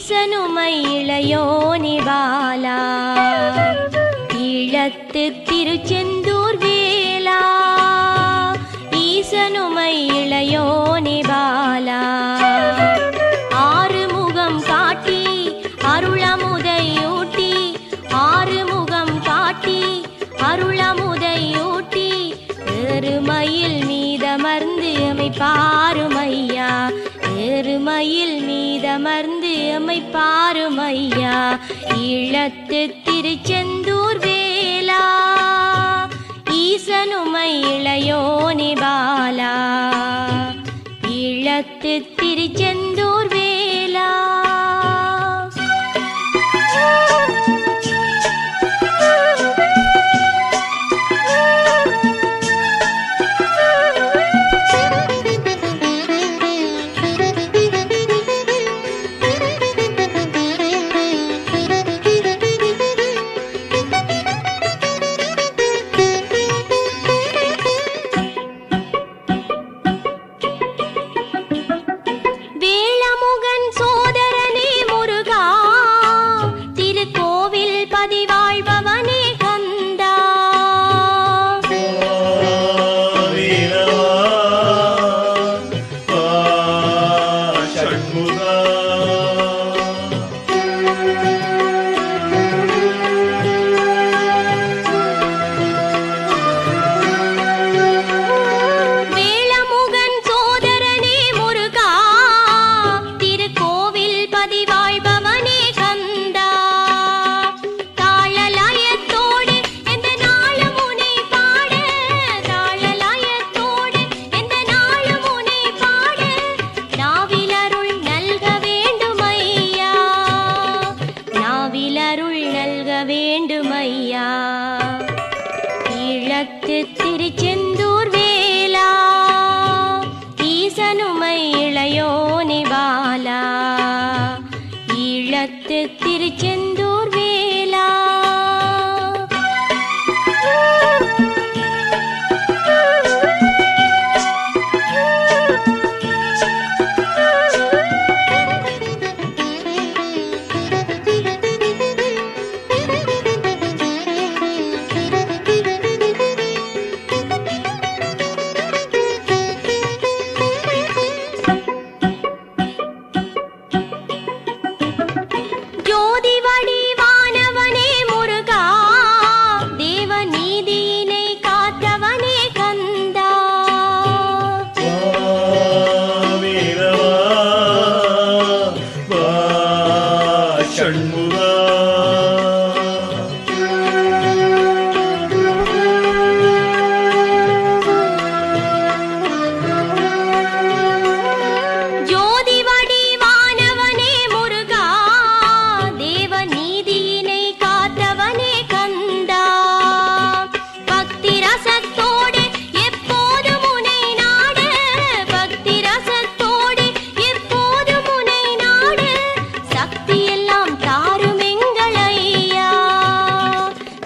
ஈசனுமை இளையோனி பாலா ஈழத்து திருச்செந்தூர் வேலா ஈசனுமை இளையோனி பாலா ஆறுமுகம் காட்டி அருளமுதையூட்டி ஆறுமுகம் காட்டி அருளமுதையூட்டி எருமையில் மீதமர்ந்து எமை பாருமையா எருமையில் மீதமர்ந்து எமை பாருமையா ஈழத்து திருச்செந்தூர் வேலா ஈசனுமை இளையோனி பாலா ஈழத்து திருச்செந்தூர் வேலா வேண்டுமையா ஈழத்து திருச்செந்தூர் வேலா ஈசனுமை இளையோனி பாலா ஈழத்து திருச்செந்தூர் வேலா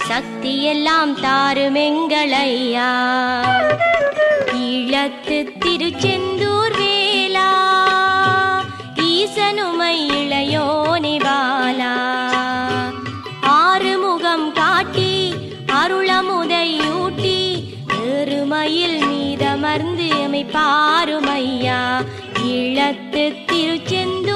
சக்தியெல்லாம் தாருமெங்களையா ஈழத்து திருச்செந்தூர் வேலா ஈசனுமை இளையோனி பாலா ஆறுமுகம் காட்டி அருளமுதையூட்டி எருமையில் மீதமர்ந்து எமை பாருமையா ஈழத்து திருச்செந்தூர்